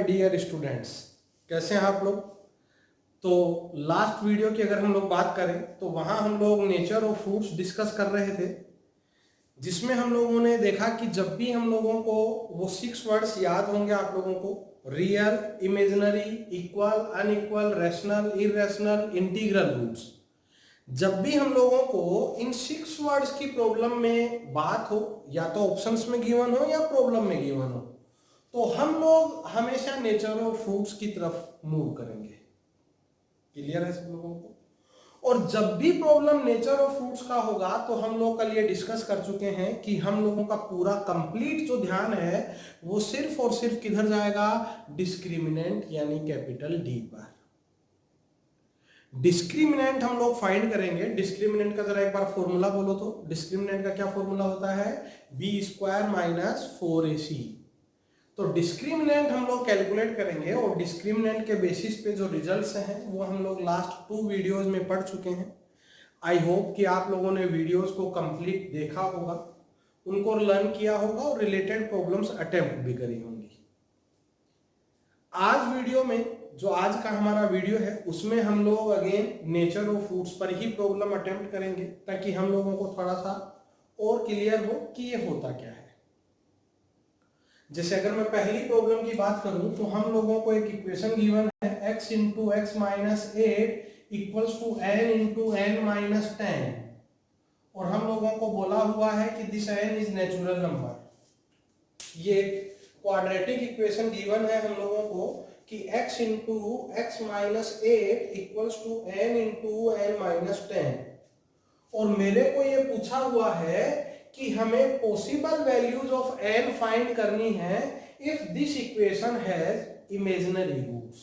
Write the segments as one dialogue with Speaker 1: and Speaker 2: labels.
Speaker 1: My dear students, कैसे हैं आप लोग। तो लास्ट वीडियो की अगर हम लोग बात करें तो वहाँ हम लोग नेचर ऑफ फ्रूट्स डिस्कस कर रहे थे, जिसमें हम लोगों ने देखा कि जब भी हम लोगों को वो 6 वर्ड्स याद होंगे आप लोगों को, real, imaginary, equal, unequal, rational, irrational, integral roots, जब भी हम लोगों को इन 6 वर्ड्स की प्रॉब्लम में बात हो, या तो ऑप्शंस में गिवन हो या प्रॉब्लम में गिवन हो, तो हम लोग हमेशा नेचर ऑफ फ्रूट्स की तरफ मूव करेंगे। क्लियर है सब लोगों को। और जब भी प्रॉब्लम नेचर ऑफ फ्रूट्स का होगा तो हम लोग कल ये डिस्कस कर चुके हैं कि हम लोगों का पूरा कंप्लीट जो ध्यान है वो सिर्फ और सिर्फ किधर जाएगा, डिस्क्रिमिनेंट यानी कैपिटल डी पर। डिस्क्रिमिनेंट हम लोग फाइंड करेंगे। डिस्क्रिमिनेंट का जरा एक बार फॉर्मूला बोलो तो। डिस्क्रिमिनेंट का क्या फॉर्मूला होता है, बी स्क्वायर माइनस 4ac। तो डिस्क्रिमिनेंट हम लोग कैलकुलेट करेंगे और डिस्क्रिमिनेंट के बेसिस पे जो रिजल्ट्स हैं वो हम लोग लास्ट 2 वीडियोस में पढ़ चुके हैं। आई होप कि आप लोगों ने वीडियोस को कंप्लीट देखा होगा, उनको लर्न किया होगा और रिलेटेड प्रॉब्लम्स अटेम्प्ट भी करी होंगी। आज वीडियो में जो आज का हमारा वीडियो है उसमें हम लोग अगेन नेचर ऑफ फ्रूट्स पर ही प्रॉब्लम अटेम्प्ट करेंगे, ताकि हम लोगों को थोड़ा सा और क्लियर हो कि ये होता क्या है। जैसे अगर मैं पहली प्रॉब्लम की बात करूं तो हम लोगों को एक इक्वेशन गिवन है, x into x minus 8 equals to n into n minus 10, और हम लोगों को बोला हुआ है कि this n is natural number. ये क्वाड्रेटिक इक्वेशन गिवन है हम लोगों को कि x into x minus 8 equals to n into n minus 10, और मेरे को ये पूछा हुआ है कि हमें possible values of n find करनी है if this equation has imaginary roots.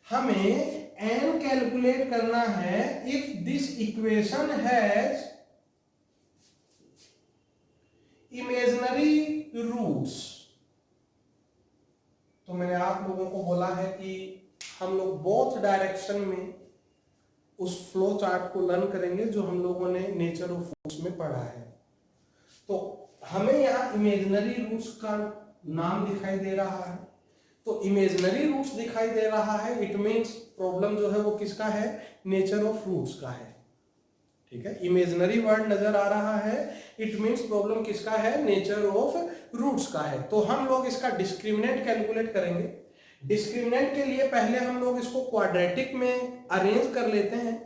Speaker 1: हमें n कैलकुलेट करना है if this equation has imaginary roots. तो मैंने आप लोगों को बोला है कि हम लोग बोथ डायरेक्शन में उस फ्लो चार्ट को लर्न करेंगे जो हम लोगों ने नेचर ऑफ फ्रूट्स में पढ़ा है। तो हमें यहाँ इमेजिनरी रूट्स का नाम दिखाई दे रहा है, तो इमेजिनरी रूट्स दिखाई दे रहा है, इट मींस प्रॉब्लम जो है वो किसका है, नेचर ऑफ फ्रूट्स का है। ठीक है, इमेजिनरी वर्ड नजर आ रहा है, इट मींस प्रॉब्लम किसका है, नेचर ऑफ रूट्स का है। तो हम लोग इसका डिस्क्रिमिनेंट कैलकुलेट करेंगे। डिस्क्रिमिनेंट के लिए पहले हम लोग इसको क्वाड्रेटिक में अरेंज कर लेते हैं।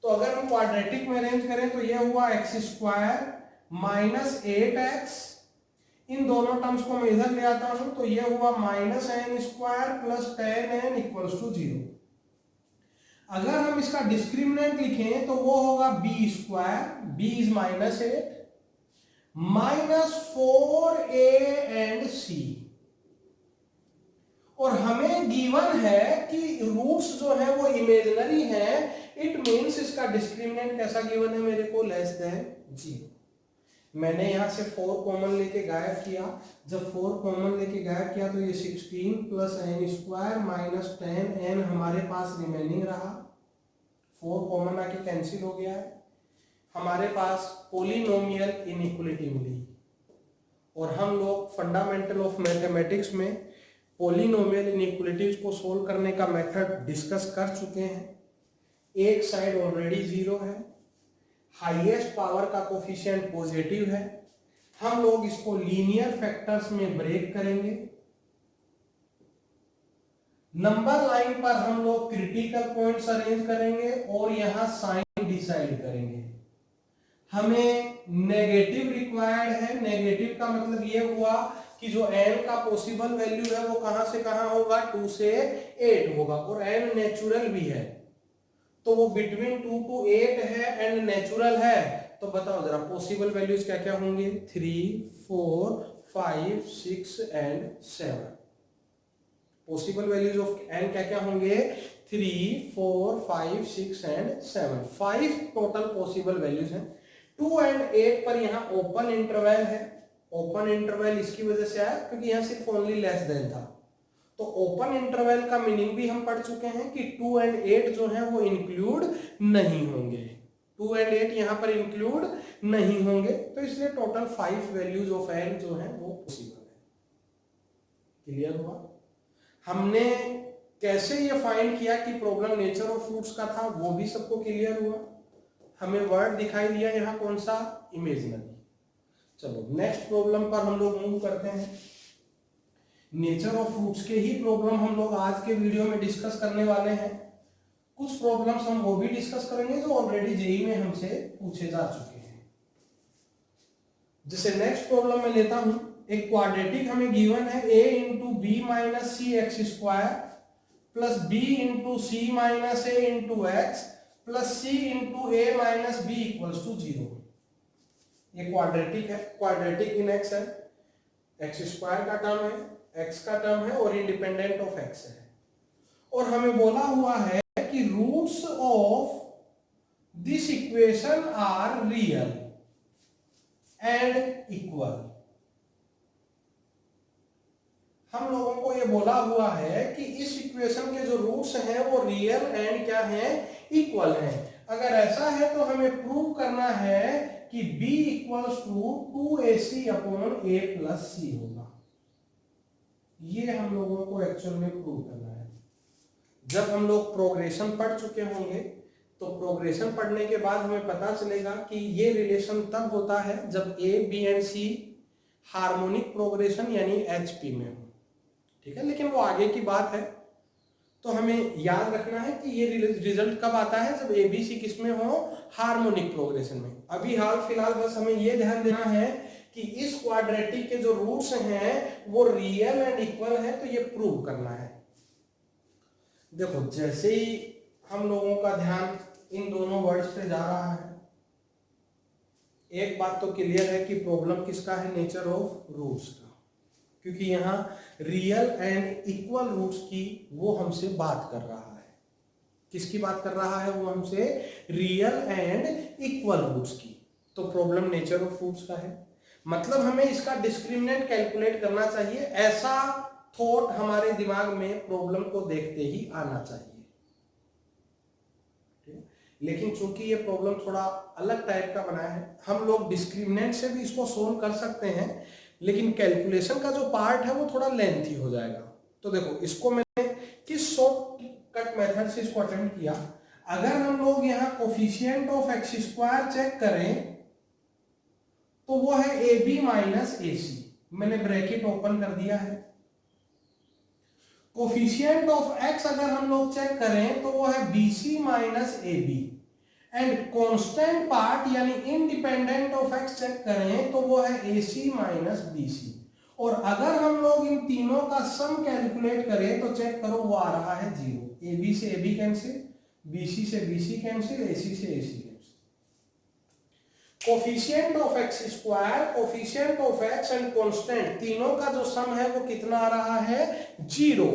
Speaker 1: तो अगर हम क्वाड्रेटिक में अरेंज करें तो यह हुआ एक्स स्क्वायर माइनस 8x, इन दोनों टर्म्स को मैं इधर ले आता हूं तो यह हुआ minus n square plus 10n equals to 0। अगर हम इसका डिस्क्रिमिनेंट लिखें तो वो होगा b square, b is minus 8 minus 4a and c, और हमें गिवन है कि रूट्स जो है वो इमेजिनरी है, इट मींस इसका डिस्क्रिमिनेंट कैसा गिवन है मेरे को, लेस देन 0। मैंने यहां से 4 कॉमन लेके गायब किया, जब 4 कॉमन लेके गायब किया तो ये 16 plus n square minus 10n हमारे पास रिमेनिंग रहा। 4 कॉमन आके कैंसिल हो गया है, हमारे पास पोलिनोमियल इनइक्वलिटी मिली। और हम लोग फंडामेंटल ऑफ मैथमेटिक्स में पोलिनोमियल इनइक्वलिटीज को सोल्व करने का मेथड डिस्कस कर चुके हैं। एक साइड ऑलरेडी 0 है, हाईएस्ट पावर का कोफिशिएंट पॉजिटिव है, हम लोग इसको लीनियर फैक्टर्स में ब्रेक करेंगे। नंबर लाइन पर हम लोग क्रिटिकल पॉइंट्स अरेंज करेंगे और यहां साइन डिसाइड करेंगे। हमें नेगेटिव रिक्वायर्ड है, नेगेटिव का मतलब यह हुआ कि जो n का पॉसिबल वैल्यू है वो कहां से कहां होगा, 2 से 8 होगा, और n नेचुरल भी है, तो वो बिटवीन 2 to 8 है एंड नेचुरल है। तो बताओ जरा पॉसिबल वैल्यूज क्या क्या होंगे, 3, 4, 5, 6 and 7। Possible values of n क्या क्या होंगे, 3, 4, 5, 6 एंड 7। 5 टोटल पॉसिबल वैल्यूज हैं। 2 एंड 8 पर यहाँ ओपन इंटरवल है। ओपन इंटरवल इसकी वजह से आया क्योंकि यहाँ सिर्फ ओनली लेस देन था। तो ओपन इंटरवल का मीनिंग भी हम पढ़ चुके हैं कि 2 एंड 8 जो है वो इंक्लूड नहीं होंगे। 2 एंड 8 यहां पर इंक्लूड नहीं होंगे, तो इसलिए टोटल 5 वैल्यूज ऑफ n जो है वो पॉसिबल है। क्लियर हुआ। हमने कैसे ये फाइंड किया कि प्रॉब्लम नेचर ऑफ फ्रूट्स का था, वो भी सबको क्लियर हुआ। हमें वर्ड दिखाई दिया यहाँ कौन सा, इमेजिनरी। चलो नेक्स्ट प्रॉब्लम पर हम लोग मूव करते हैं। नेचर ऑफ फ्रूट्स के ही प्रॉब्लम हम लोग आज के वीडियो में डिस्कस करने वाले हैं। कुछ प्रॉब्लम्स हम वो भी डिस्कस करेंगे जो ऑलरेडी जेईई में हमसे पूछे जा चुके हैं। जैसे नेक्स्ट प्रॉब्लम में लेता हूं, एक क्वाड्रेटिक हमें गिवन है a into b minus c x square plus b into c minus a into x plus c into a minus b equals to 0। ये क्वाड्रेटिक है, क्वाड्रेटिक इन एक्स है, x square का term है, x का term है और independent of x है। और हमें बोला हुआ है कि roots of this equation are real and equal. हम लोगों को ये बोला हुआ है कि इस इक्वेशन के जो रूट्स हैं वो रियल एंड क्या हैं, इक्वल हैं। अगर ऐसा है तो हमें प्रूव करना है कि b equals to 2ac upon a plus C होगा। ये हम लोगों को एक्चुअल में प्रूव करना है। जब हम लोग प्रोग्रेशन पढ़ चुके होंगे तो प्रोग्रेशन पढ़ने के बाद हमें पता चलेगा कि ये रिलेशन तब होता है जब a, b and c harmonic progression यानी HP में हो, ठीक है। लेकिन वो आगे की बात है। तो हमें याद रखना है कि ये रिजल्ट कब आता है, जब a, b, c किस में हो, हार्मोनिक प्रोग्रेशन में। अभी हाल फिलहाल बस हमें ये ध्यान देना है कि इस क्वाड्रेटिक के जो रूट्स हैं वो रियल एंड इक्वल है, तो ये प्रूव करना है। देखो जैसे ही हम लोगों का ध्यान इन दोनों वर्ड्स पे जा रहा है, एक बात तो क्लियर है कि प्रॉब्लम किसका है, नेचर ऑफ रूट्स का। क्योंकि यहाँ रियल एंड इक्वल रूट्स की वो हमसे बात कर रहा है। किसकी बात कर रहा है, वो हमसे रियल एंड इक्वल रूट्स की। तो प्रॉब्लम नेचर ऑफ रूट्स का है, मतलब हमें इसका डिस्क्रिमिनेंट कैलकुलेट करना चाहिए। ऐसा थॉट हमारे दिमाग में प्रॉब्लम को देखते ही आना चाहिए। लेकिन चूंकि ये प्रॉब्लम थोड़ा अलग टाइप का बना है, हम लोग डिस्क्रिमिनेंट से भी इसको सोल्व कर सकते हैं, लेकिन कैलकुलेशन का जो पार्ट है वो थोड़ा लेंथी हो जाएगा। तो देखो इसको मैंने किस शॉर्टकट मेथड से इसको अटेम्प्ट किया। अगर हम लोग यहाँ coefficient of x square check करें तो वो है ए बी माइनस ए सी। मैंने ब्रैकेट ओपन कर दिया है। कोफिशिएंट ऑफ एक्स अगर हम लोग चेक करें तो वो है b c minus a b. And constant part यानी इंडिपेंडेंट ऑफ एक्स चेक करें तो वो है ए सी माइनस बी सी। और अगर हम लोग इन तीनों का सम कैलकुलेट करें तो चेक करो वो आ रहा है 0। ए बी से A B cancel, B C से B C cancel, A C से A C cancel. Coefficient of x square, coefficient of X and constant, तीनों का जो सम है वो कितना आ रहा है, 0।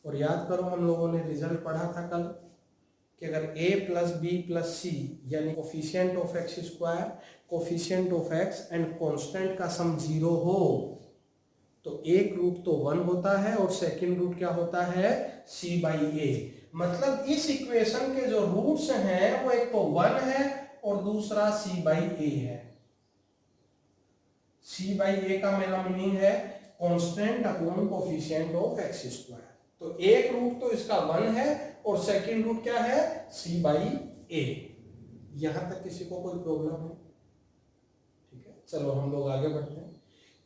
Speaker 1: और याद करो हम लोगों ने रिजल्ट पढ़ा था कल कि अगर a प्लस बी प्लस सी यानी coefficient of x square, coefficient of X and constant का सम 0 हो तो एक रूट तो 1 होता है और सेकंड रूट क्या होता है, c बाई a। मतलब इस इक्वेशन के जो रूट्स हैं वो एक तो 1 है और दूसरा c बाई a है। c बाई a का मेरा मीनिंग है constant upon coefficient of x square. तो एक रूट तो इसका 1 है और सेकंड रूट क्या है, c बाई a। यहां तक किसी को कोई प्रॉब्लम है, ठीक है। चलो हम लोग आगे बढ़ते हैं।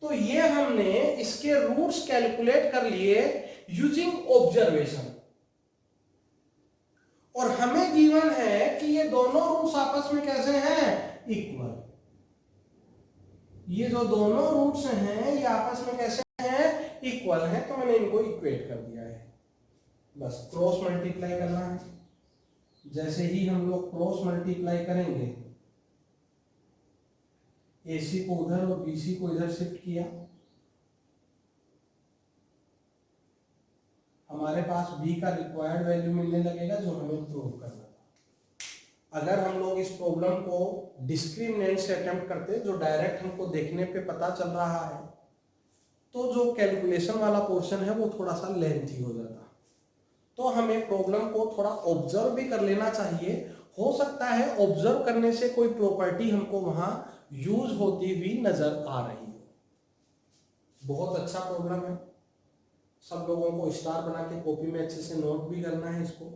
Speaker 1: तो ये हमने इसके रूट्स कैलकुलेट कर लिए यूजिंग ऑब्जर्वेशन, और हमें गिवन है कि ये दोनों रूट्स आपस में कैसे हैं, इक्वल। ये जो दोनों रूट्स हैं ये आपस में कैसे हैं, इक्वल हैं। तो मैंने इनको इक्वेट कर दिया है, बस क्रॉस मल्टीप्लाई करना है। जैसे ही हम लोग क्रॉस मल्टीप्लाई करेंगे, AC को उधर और BC को इधर शिफ्ट किया, हमारे पास B का रिक्वायर्ड वैल्यू मिलने लगेगा जो हमें प्रूव करना था। अगर हम लोग इस प्रॉब्लम को डिस्क्रिमिनेंट से अटेम्प्ट करते, जो डायरेक्ट हमको देखने पे पता चल रहा है, तो जो कैलकुलेशन वाला पोर्शन है वो थोड़ा सा लेंथी हो जाता। तो हमें प्रॉब्लम को थोड़ा ऑब्जर्व भी कर लेना चाहिए। हो सकता है ऑब्जर्व करने से कोई प्रॉपर्टी हमको वहां यूज होती हुई नजर आ रही हो। बहुत अच्छा प्रॉब्लम है। सब लोगों को स्टार बना के कॉपी में अच्छे से नोट भी करना है इसको।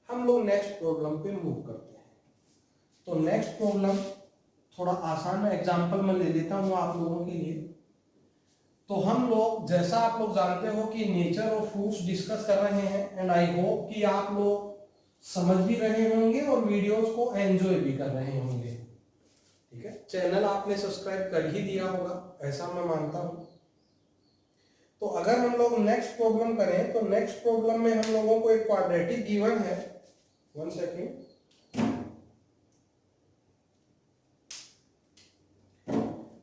Speaker 1: हम लोग नेक्स्ट प्रॉब्लम पे मूव करते हैं। तो नेक्स्ट प्रॉब्लम थोड़ा आसान एग्जांपल मैं ले लेता हूँ आप लोगों के लिए। तो हम लोग, जैसा आप लोग जानते हो कि नेचर ऑफ फ्रूट्स डिस्कस कर रहे हैं, एंड आई होप कि आप लोग समझ भी रहे होंगे और वीडियोस को एंजॉय भी कर रहे होंगे। ठीक है, चैनल आपने सब्सक्राइब कर ही दिया होगा, ऐसा मैं मानता हूं। तो अगर हम लोग नेक्स्ट प्रॉब्लम करें, तो नेक्स्ट प्रॉब्लम में हम लोगों को एक क्वाड्रेटिक गिवन है। 1 सेकेंड।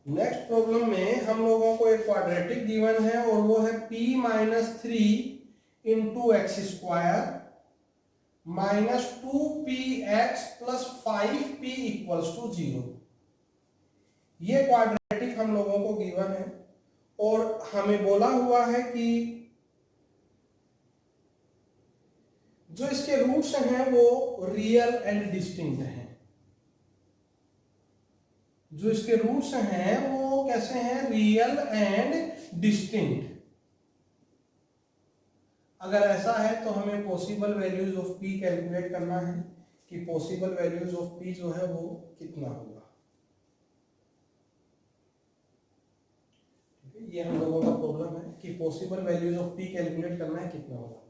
Speaker 1: नेक्स्ट प्रॉब्लम में हम लोगों को एक क्वाड्रेटिक गिवन है और वो है p minus 3 into x square minus 2px plus 5p equals to 0। ये क्वाड्रेटिक हम लोगों को गिवन है और हमें बोला हुआ है कि जो इसके रूट्स हैं वो रियल एंड डिस्टिंक्ट हैं। जो इसके रूट्स हैं वो कैसे हैं? Real and distinct. अगर ऐसा है तो हमें possible values of p calculate करना है कि पॉसिबल वैल्यूज ऑफ p जो है वो कितना होगा। ये हम लोगों का प्रॉब्लम है कि possible values of p calculate करना है, कितना होगा।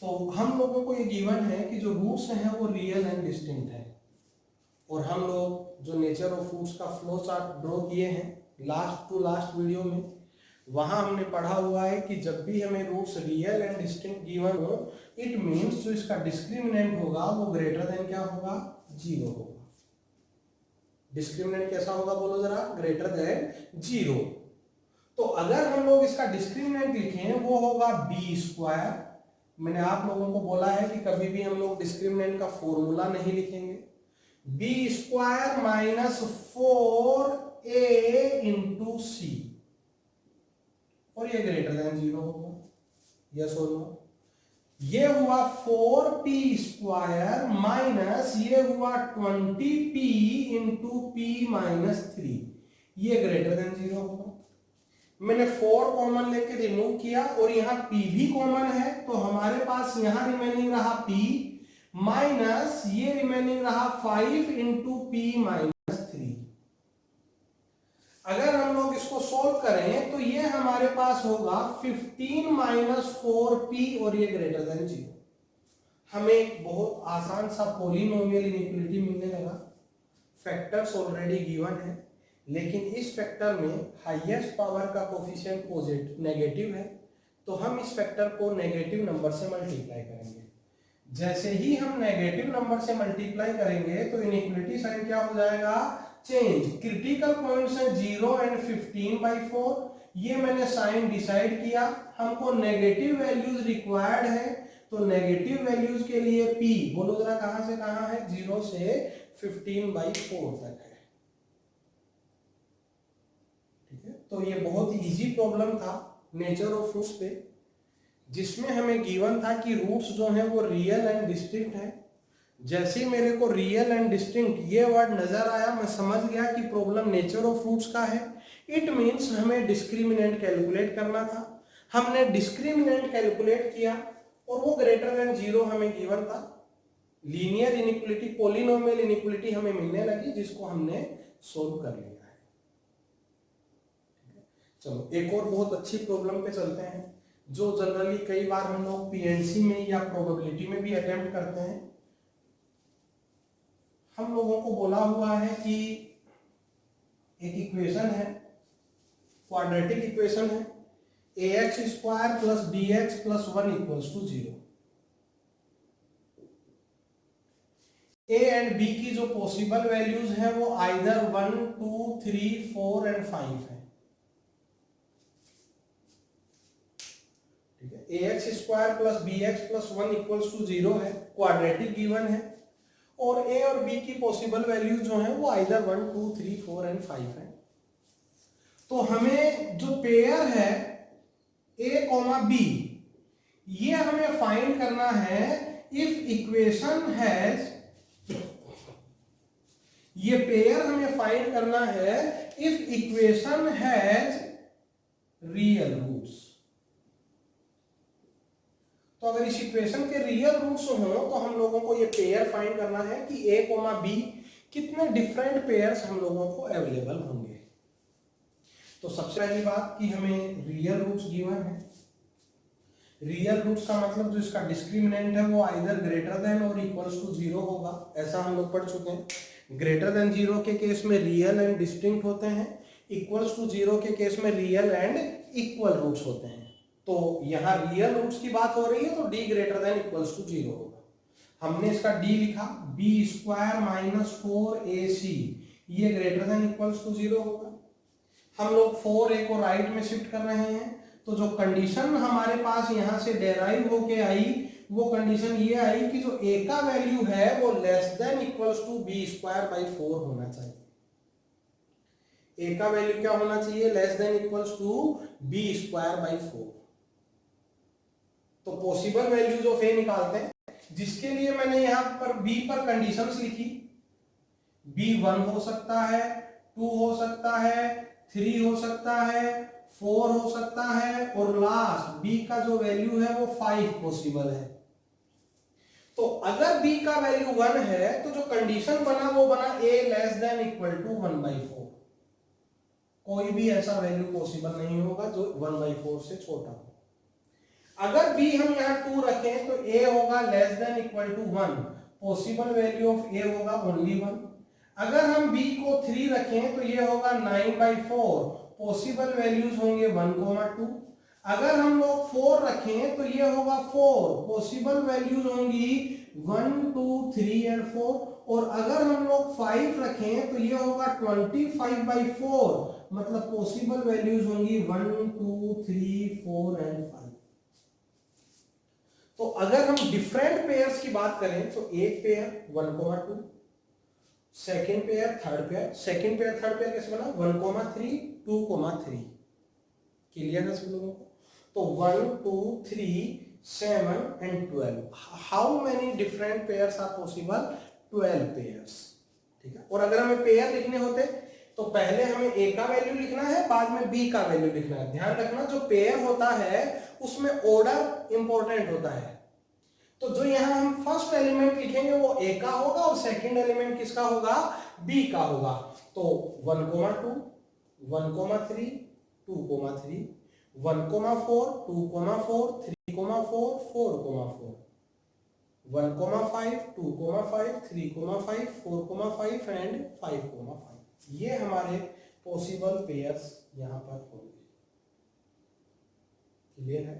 Speaker 1: तो हम लोगों को ये गिवन है कि जो रूट्स हैं वो रियल एंड डिस्टिंक्ट है। और हम लोग जो नेचर ऑफ फ्रूट्स का फ्लो चार्ट ड्रॉ किए हैं लास्ट टू लास्ट वीडियो में, वहां हमने पढ़ा हुआ है कि जब भी हमें roots real and distinct given हो, इट मींस जो इसका डिस्क्रिमिनेंट होगा वो ग्रेटर देन क्या होगा? 0 होगा। डिस्क्रिमिनेंट कैसा होगा बोलो जरा? Greater than 0। तो अगर हम लोग इसका डिस्क्रिमिनेंट लिखें वो होगा बी स्क्वायर। मैंने आप लोगों को बोला है कि कभी भी हम लोग डिस्क्रिमिनेंट का फॉर्मूला नहीं लिखेंगे। B square minus 4a into C, और ये ग्रेटर देन 0 होगा। यस और नो? ये हुआ 4p स्क्वायर माइनस ये हुआ 20p इंटू p माइनस 3, ये ग्रेटर देन 0 होगा। मैंने 4 कॉमन लेके रिमूव किया और यहाँ p भी कॉमन है, तो हमारे पास यहाँ रिमेनिंग रहा p माइनस ये रिमेनिंग रहा 5 इंटू p माइनस 3। अगर हम लोग इसको सोल्व करें तो ये हमारे पास होगा 15 माइनस 4p और ये ग्रेटर देन 0। हमें बहुत आसान सा पॉलिनोमियल इनइक्वालिटी मिलने लगा। फैक्टर्स ऑलरेडी गिवन है, लेकिन इस फैक्टर में हाईएस्ट पावर का कोफिशिएंट पॉजिटिव नेगेटिव है, तो हम इस फैक्टर को नेगेटिव नंबर से मल्टीप्लाई करेंगे। जैसे ही हम नेगेटिव नंबर से मल्टीप्लाई करेंगे तो इनइक्वालिटी साइन क्या हो जाएगा? चेंज। क्रिटिकल पॉइंट्स है 0 एंड 15/4। ये मैंने साइन डिसाइड किया। हमको नेगेटिव वैल्यूज रिक्वायर्ड है, तो नेगेटिव वैल्यूज के लिए p बोलो जरा कहां से कहां है? 0 से 15/4 तक है। ठीक है, तो ये बहुत इजी प्रॉब्लम था नेचर ऑफ फ्रूट्स पे, जिसमें हमें गिवन था कि रूट्स जो हैं वो रियल एंड डिस्टिंक्ट है। जैसे मेरे को रियल एंड डिस्टिंक्ट ये वर्ड नजर आया, मैं समझ गया कि प्रॉब्लम नेचर ऑफ फ्रूट्स का है। इट मींस हमें डिस्क्रिमिनेंट कैलकुलेट करना था। हमने डिस्क्रिमिनेंट कैलकुलेट किया और वो ग्रेटर देन 0 हमें गिवन था। लीनियर इनइक्वालिटी, पॉलिनोमियल इनइक्वालिटी हमें मिलने लगी, जिसको हमने सोल्व कर लिया है। चलो एक और बहुत अच्छी प्रॉब्लम पे चलते हैं, जो जनरली कई बार हम लोग पीएनसी में या प्रोबेबिलिटी में भी अटेम्प्ट करते हैं। हम लोगों को बोला हुआ है कि एक इक्वेशन है, क्वाड्रेटिक इक्वेशन है, ax square plus bx plus 1 equals to 0। a and b की जो पॉसिबल वैल्यूज हैं वो आइदर 1, 2, 3, 4 एंड 5 है। ठीक है, ax square plus bx plus 1 equals to 0 है, क्वाड्रेटिक गिवन है, और a और b की पॉसिबल वैल्यूज जो हैं वो आइदर 1, 2, 3, 4 एंड 5 है। तो हमें जो पेयर है a, b, ये हमें फाइंड करना है इफ इक्वेशन हैज, ये पेयर हमें फाइंड करना है if equation has real roots. तो अगर इस इक्वेशन के रियल रूट्स हो तो हम लोगों को ये पेयर फाइंड करना है कि a, b कितने डिफरेंट पेयर्स हम लोगों को अवेलेबल होंगे। तो सबसे पहली बात कि हमें रियल रूट्स गिवन है। रियल रूट्स का मतलब जो इसका डिस्क्रिमिनेंट है वो आइदर ग्रेटर देन और इक्वल्स टू 0 होगा, ऐसा हम लोग पढ़ चुके हैं। ग्रेटर देन 0 के केस में रियल एंड डिस्टिंक्ट होते हैं, इक्वल्स टू 0 के केस में रियल एंड इक्वल रूट्स होते हैं। तो यहाँ रियल रूट्स की बात हो रही है तो d greater than equals to 0 होगा। हमने इसका d लिखा b स्क्वायर माइनस 4ac, ये ग्रेटर देन इक्वल्स टू 0 होगा। हम लोग 4a को राइट में शिफ्ट कर रहे हैं, तो जो कंडीशन हमारे पास यहां से डेराइव होके आई वो कंडीशन ये आई कि जो a का वैल्यू है वो less than equals to b square by 4 होना चाहिए। a का वैल्यू क्या होना चाहिए? Less than equals to b square by 4। तो पॉसिबल वैल्यूज ऑफ a निकालते हैं, जिसके लिए मैंने यहां पर b पर कंडीशंस लिखी। b 1 हो सकता है, 2 हो सकता है, 3 हो सकता है, 4 हो सकता है, और लास्ट b का जो वैल्यू है वो 5 पॉसिबल है। तो अगर b का वैल्यू 1 है तो जो कंडीशन बना वो बना a less than equal to 1/4। कोई भी ऐसा वैल्यू पॉसिबल नहीं होगा जो 1/4 से छोटा हो। अगर b हम यहां 2 रखें तो a होगा less than equal to 1, possible value of a होगा ओनली 1। अगर हम b को 3 रखें तो ये होगा 9/4, पॉसिबल वैल्यूज होंगे 1, 2। अगर हम लोग 4 रखें तो ये होगा 4, पॉसिबल वैल्यूज होंगी 1, 2, 3 एंड 4। और अगर हम लोग 5 रखें तो ये होगा 25/4, मतलब पॉसिबल वैल्यूज होंगी 1, 2, 3, 4 एंड 5। तो अगर हम डिफरेंट पेयर्स की बात करें तो एक pair 1, 2, second pair, third pair. Second pair third pair कैसे बना? 1, 3, 2, 3। क्लियर है सब लोगों को? तो 1, 2, 3, 7 and 12। How many different pairs are possible? 12 pairs. ठीक है। और अगर हमें पेयर लिखने होते तो पहले हमें a का वैल्यू लिखना है, बाद में b का वैल्यू लिखना है। ध्यान रखना जो पेयर होता है उसमें ऑर्डर इंपॉर्टेंट होता है। तो जो यहां हम फर्स्ट एलिमेंट लिखेंगे वो a का होगा और सेकंड एलिमेंट किसका होगा? b का होगा। तो 1, 2, 1, 3, 2, 3, 1, 4, 2, 4, 3, 4, 4, 4, 1, 5, 2, 5, 3, 5, 4, 5 एंड 5, 5। ये हमारे पॉसिबल पेयर्स यहां पर होंगे। क्लियर है?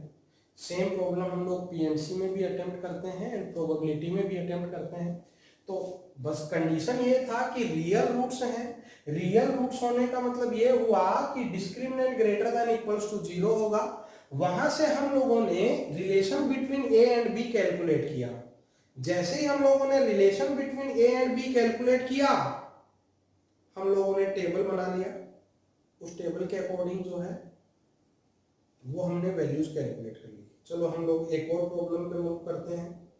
Speaker 1: सेम प्रॉब्लम हम लोग पीएनसी में भी अटेम्प्ट करते हैं एंड प्रोबेबिलिटी में भी अटेम्प्ट करते हैं। तो बस कंडीशन ये था कि रियल रूट्स हैं। रियल रूट्स होने का मतलब ये हुआ कि discriminant greater than equals to 0 होगा। वहां से हम लोगों ने relation between A and B calculate किया। जैसे ही हम लोगों ने relation between A and B calculate किया, हम लोगों ने टेबल बना लिया। उस टेबल के अकॉर्डिंग जो है वो हमने वैल्यूज कैलकुलेट कर ली। चलो हम लोग एक और प्रॉब्लम पे मूव करते हैं।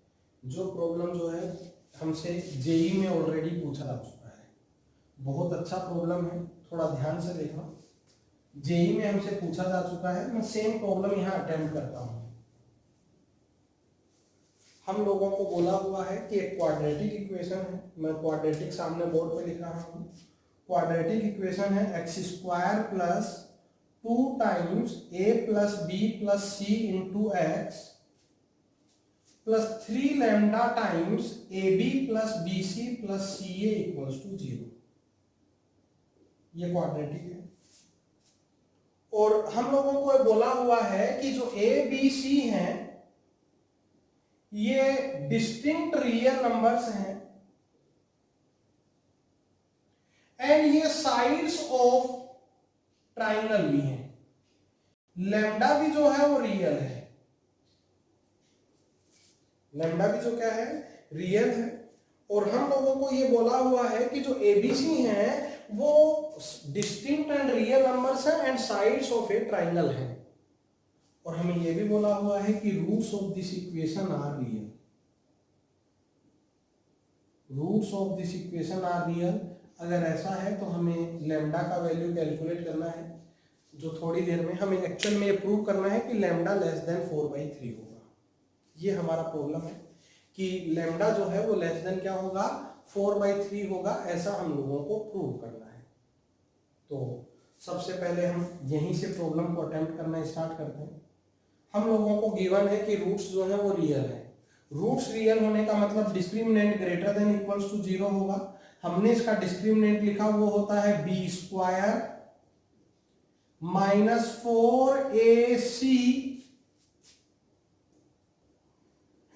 Speaker 1: जो प्रॉब्लम जो है हमसे जेई में ऑलरेडी पूछा जा चुका है। बहुत अच्छा प्रॉब्लम है, थोड़ा ध्यान से देखना। जेई में हमसे पूछा जा चुका है। मैं सेम प्रॉब्लम यहाँ अटेम्प्ट करता हूँ। हम लोगों को बोला हुआ है कि एक क्वाड्रेटिक इक्वेशन है। मैं क्वाड्रेटिक सामने बोर्ड पे लिख रहा हूँ। क्वाड्रेटिक इक्वेशन है x² plus 2 times a plus b plus c into x plus 3 lambda times ab plus bc plus ca equals to 0। ये क्वाड्रेटिक है। और हम लोगों को बोला हुआ है कि जो a b c हैं ये डिस्टिंक्ट रियल नंबर्स हैं एंड ये साइड्स ऑफ ट्राइंगल भी है। लैम्डा भी जो है वो रियल है। लैम्डा भी जो क्या है? रियल है। और हम लोगों को ये बोला हुआ है कि जो एबीसी हैं वो डिस्टिंक्ट एंड रियल नंबर्स हैं and sides of a triangle है। और हमें ये भी बोला हुआ है कि roots of this equation are real. Roots of this equation are real. अगर ऐसा है तो हमें लैम्डा का वैल्यू कैलकुलेट करना है, जो थोड़ी देर में हमें एक्चुअल में प्रूव करना है कि लैम्डा लेस देन 4/3 होगा। ये हमारा प्रॉब्लम है कि लैम्डा जो है वो लेस देन क्या होगा, 4/3 होगा, ऐसा हम लोगों को प्रूव करना है। तो सबसे पहले हम यहीं से प्रॉब्लम को अटेम्प्ट करना स्टार्ट करते हैं। हम लोगों को गिवन है कि रूट्स जो है वो रियल है। रूट्स रियल होने का मतलब discriminant greater than equals to 0 होगा। हमने इसका डिस्क्रिमिनेंट लिखा, वो होता है b² minus 4ac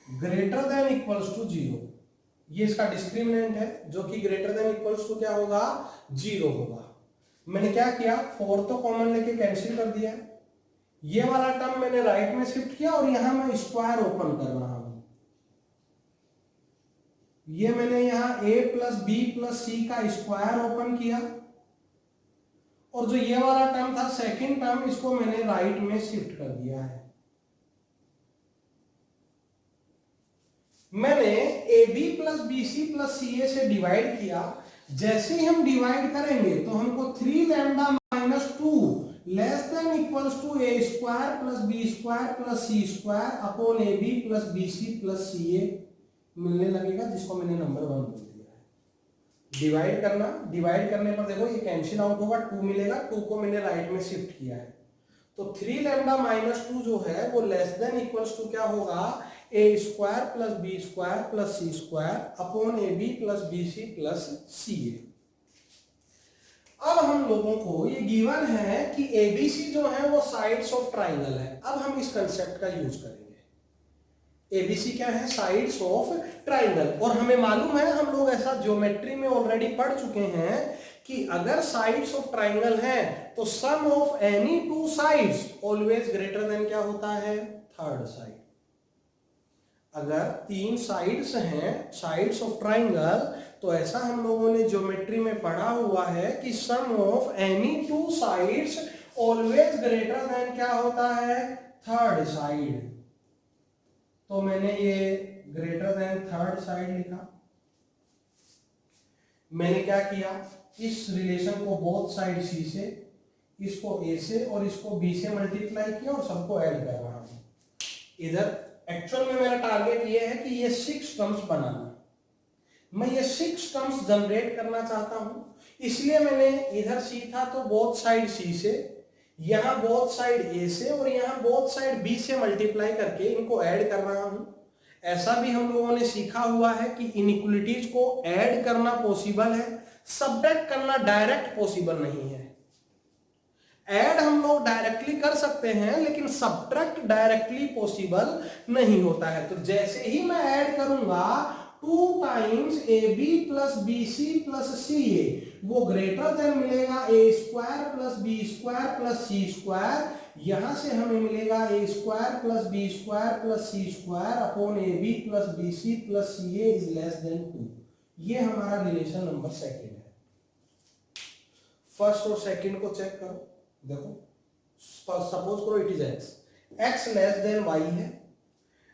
Speaker 1: greater than equals to 0। ये इसका डिस्क्रिमिनेंट है जो कि ग्रेटर देन इक्वल्स टू क्या होगा, 0 होगा। मैंने क्या किया, 4 तो कॉमन लेके कैंसिल कर दिया, ये वाला टर्म मैंने राइट में शिफ्ट किया और यहां मैं स्क्वायर ओपन कर रहा हूं। ये मैंने यहां a प्लस बी प्लस सी का स्क्वायर ओपन किया और जो ये वाला टर्म था सेकंड टर्म, इसको मैंने राइट में शिफ्ट कर दिया है। मैंने A B plus B C plus C A से डिवाइड किया। जैसे ही हम डिवाइड करेंगे तो हमको 3 lambda minus 2 less than equals to A square plus B square plus C square upon A B plus B C plus C A मिलने लगेगा, जिसको मैंने नंबर 1 बोल दिया है। डिवाइड करना, डिवाइड करने पर देखो ये कैंसिल आउट होगा, 2 मिलेगा, 2 को मैंने राइट में शिफ्ट किया है। तो 3 लैम्डा माइनस 2 जो है वो लेस देन इक्वल्स टू क्या होगा, A square plus B square plus C square upon A B plus B C plus C A. अब हम लोगों को ये गिवन है कि एबीसी जो है वो साइड्स ऑफ ट्राइंगल है। अब हम इस कंसेप्ट का यूज करेंगे। एबीसी क्या है, साइड्स ऑफ ट्राइंगल। और हमें मालूम है, हम लोग ऐसा ज्योमेट्री में ऑलरेडी पढ़ चुके हैं कि अगर साइड्स ऑफ ट्राइंगल है तो sum of any 2 sides always greater than क्या होता है, थर्ड साइड। अगर 3 साइड्स हैं साइड्स ऑफ ट्राइंगल, तो ऐसा हम लोगों ने ज्योमेट्री में पढ़ा हुआ है कि sum of any 2 sides always greater than क्या होता है, थर्ड साइड। तो मैंने ये ग्रेटर देन थर्ड साइड लिखा। मैंने क्या किया, इस रिलेशन को बोथ साइड सी से, इसको ए से और इसको बी से मल्टीप्लाई किया और सबको ऐड कर रहा हूं इधर। एक्चुअल में मेरा टारगेट ये है कि ये 6 टर्म्स बनाना। मैं ये 6 टर्म्स जनरेट करना चाहता हूं, इसलिए मैंने इधर सी था तो बोथ साइड सी से, यहां बोथ साइड ए से और यहां बोथ साइड बी से मल्टीप्लाई करके इनको ऐड कर रहा हूं। ऐसा भी हम लोगों ने सीखा हुआ है कि इनइक्वलिटीज को ऐड करना पॉसिबल है, सब्ट्रैक्ट करना डायरेक्ट पॉसिबल नहीं है। ऐड हम लोग डायरेक्टली कर सकते हैं लेकिन सब्ट्रैक्ट डायरेक्टली पॉसिबल नहीं होता है। तो जैसे ही मैं ऐड करूंगा 2 times A B plus B C plus C A, वो ग्रेटर देन मिलेगा A square plus B square plus C square. यहां से हमें मिलेगा A square plus B square plus C square upon A B plus B C plus C A is less than 2। ये हमारा relation number second है। First और second को check करो। देखो, सपोज करो it is X less then Y है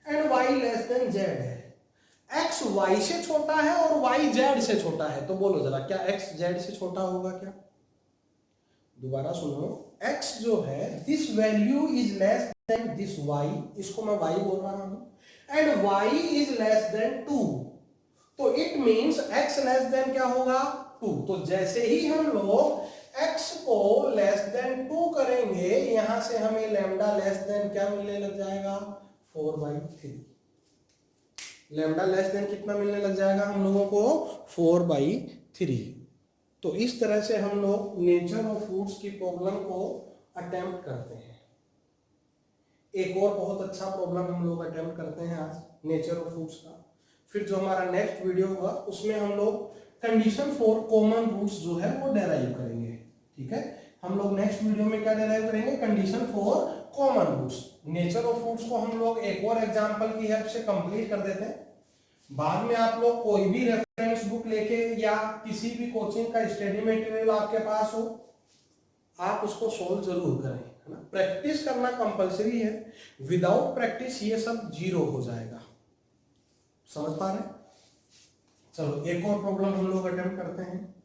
Speaker 1: and Y less than Z है। एक्स वाई से छोटा है और वाई जेड से छोटा है। तो बोलो जरा, क्या एक्स जेड से छोटा होगा क्या? दोबारा सुनो, एक्स जो है this value is less than this Y, इसको मैं वाई बोल रहा हूं, and Y is less than 2। तो it means X less than क्या होगा, 2। तो जैसे ही हम लोग x को लेस देन 2 करेंगे, यहां से हमें लैम्डा लेस देन क्या मिलने लग जाएगा, 4/3। लैम्डा लेस देन कितना मिलने लग जाएगा हम लोगों को, 4/3। तो इस तरह से हम लोग नेचर ऑफ फ्रूट्स की प्रॉब्लम को अटेम्प्ट करते हैं। एक और बहुत अच्छा प्रॉब्लम हम लोग अटेम्प्ट करते हैं आज नेचर ऑफ फ्रूट्स का। फिर जो हमारा नेक्स्ट वीडियो होगा उसमें हम लोग कंडीशन फॉर कॉमन रूट्स जो है वो डेराइव करेंगे। ठीक है, हम लोग नेक्स्ट वीडियो में क्या डेराइव करेंगे, condition for common roots. Nature of fruits को हम लोग एक और एग्जांपल की हेल्प से कंप्लीट कर देते हैं। बाद में आप लोग कोई भी रेफरेंस बुक लेके या किसी भी कोचिंग का स्टडी मटेरियल आपके पास हो, आप उसको सोल्व जरूर करें, है ना। प्रैक्टिस करना कंपलसरी है, विदाउट प्रैक्टिस ये सब जीरो हो जाएगा। समझ पा रहे हैं? चलो एक और प्रॉब्लम हम लोग अटेम्प्ट करते हैं।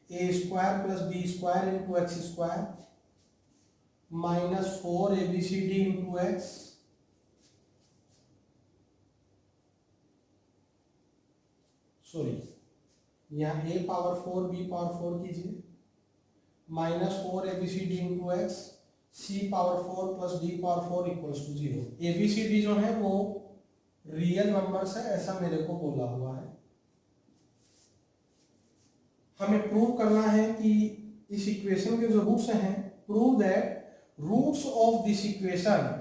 Speaker 1: A square plus B square into x square minus 4 ABCD into X sorry, यहाँ a पावर 4 b पावर 4 कीजिए, -4 ABCD into X, c power 4 plus d power 4 equals to 0। ABCD जो है वो रियल नंबर्स है, ऐसा मेरे को बोला हुआ है। हमें प्रूव करना है कि इस इक्वेशन के जो रूट्स हैं, prove that roots of this equation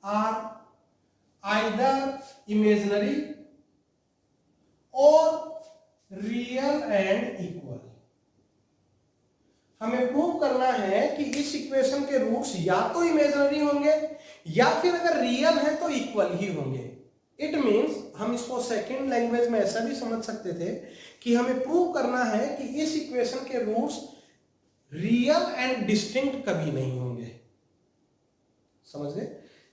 Speaker 1: are either imaginary or real and equal. हमें प्रूव करना है कि इस इक्वेशन के रूट्स या तो इमेजिनरी होंगे या फिर अगर रियल है तो इक्वल ही होंगे। इट मीन्स हम इसको सेकेंड लैंग्वेज में ऐसा भी समझ सकते थे कि हमें प्रूव करना है कि इस इक्वेशन के रूट्स रियल एंड डिस्टिंक्ट कभी नहीं होंगे। समझ गए?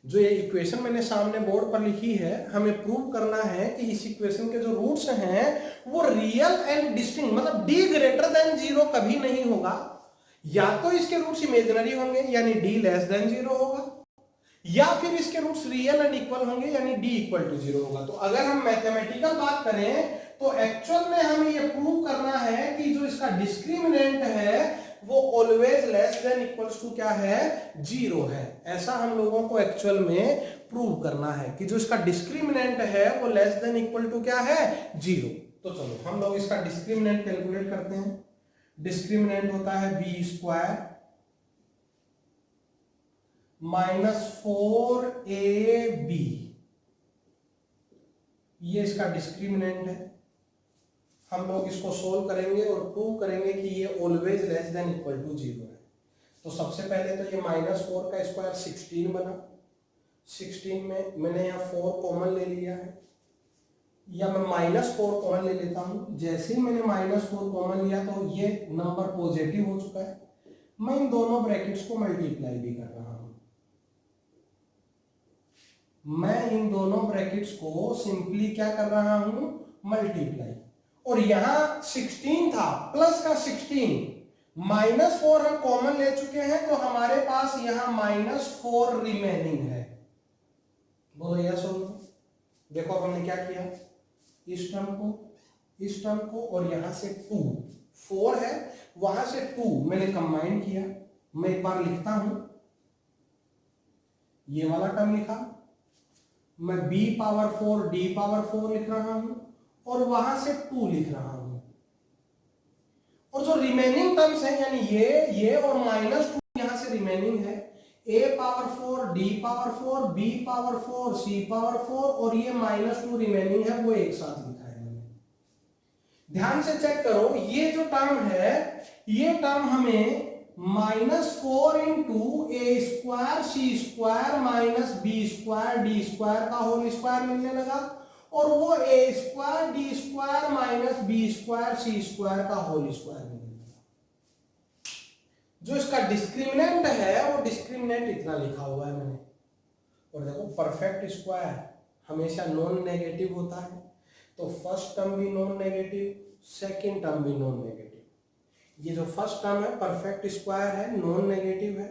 Speaker 1: जो ये इक्वेशन मैंने सामने बोर्ड पर लिखी है, हमें प्रूव करना है कि इस इक्वेशन के जो रूट्स हैं वो रियल एंड डिस्टिंक्ट, मतलब d ग्रेटर देन 0 कभी नहीं होगा। या तो इसके रूट्स इमेजिनरी होंगे यानी d लेस देन 0 होगा, या फिर इसके रूट्स रियल एंड इक्वल होंगे यानी d इक्वल टू 0 होगा। तो अगर हम मैथमेटिकल बात करें तो एक्चुअल में हमें यह प्रूव करना है कि जो इसका डिस्क्रिमिनेंट है वो always less than equals to क्या है, 0 है। ऐसा हम लोगों को एक्चुअल में प्रूव करना है कि जो इसका डिस्क्रिमिनेंट है वो लेस देन इक्वल टू क्या है, 0। तो चलो हम लोग इसका डिस्क्रिमिनेंट कैलकुलेट करते हैं। डिस्क्रिमिनेंट होता है b स्क्वायर -4ab, ये इसका डिस्क्रिमिनेंट है। हम लोग इसको सोल्व करेंगे और प्रूव करेंगे कि ये always less than equal to 0 है। तो सबसे पहले तो ये -4 का स्क्वायर 16 बना। 16 में मैंने यहाँ 4 कॉमन ले लिया है, या मैं -4 कॉमन ले लेता हूँ। जैसे ही मैंने -4 कॉमन लिया तो ये नंबर पॉजिटिव हो चुका है। मैं इन दोनों ब्रैकेट्स को मल्टीप्लाई भी कर रहा हूँ। मैं इन दोनों ब्रैकेट्स को सिंपली क्या कर रहा हूँ, मल्टीप्लाई। और यहां 16 था, प्लस का 16, -4 हम कॉमन ले चुके हैं तो हमारे पास यहां -4 रिमेनिंग है। बोलो यस और नो। देखो अब हमने क्या किया, इस टर्म को और यहां से 2, 4 है वहां से 2 मैंने कंबाइन किया। मैं एक बार लिखता हूं, ये वाला टर्म लिखा, मैं b पावर 4 d पावर 4 लिख रहा हूं और वहां से 2 लिख रहा हूं। और जो रिमेनिंग टर्म्स हैं यानी ये और -2 यहां से रिमेनिंग है, a power 4 d power 4 b power 4 c power 4 और ये -2 रिमेनिंग है, वो एक साथ लिखा है मैंने। ध्यान से चेक करो, ये जो टर्म है ये टर्म हमें -4 into A square C square minus B square D square का होल स्क्वायर मिलने लगा, और वो A square D square minus B square C square का होल स्क्वायर मिलने लगा। जो इसका डिस्क्रिमिनेंट है वो डिस्क्रिमिनेंट इतना लिखा हुआ है मैंने। और देखो परफेक्ट स्क्वायर हमेशा नॉन नेगेटिव होता है, तो फर्स्ट टर्म भी नॉन नेगेटिव, सेकेंड टर्म भी नॉन नेगेटिव। ये जो फर्स्ट टर्म है परफेक्ट स्क्वायर है, नॉन नेगेटिव है।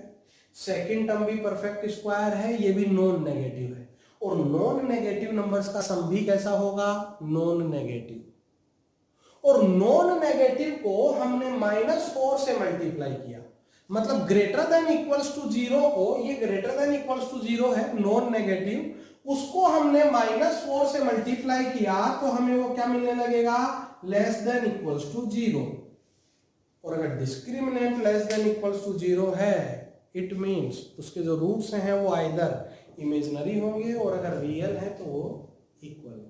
Speaker 1: सेकेंड टर्म भी परफेक्ट स्क्वायर है, ये भी नॉन नेगेटिव है। और नॉन नेगेटिव नंबर्स का सम भी कैसा होगा, नॉन नेगेटिव। और नॉन नेगेटिव को हमने -4 से मल्टीप्लाई किया, मतलब ग्रेटर देन इक्वल्स टू 0 को, ये ग्रेटर देन इक्वल्स टू 0 है नॉन नेगेटिव, उसको हमने -4 से मल्टीप्लाई किया तो हमें वो क्या मिलने लगेगा, लेस देन इक्वल्स टू 0। और अगर discriminant less than equals to 0 है, इट मींस उसके जो रूट्स हैं वो आइदर इमेजिनरी होंगे और अगर रियल है तो वो इक्वल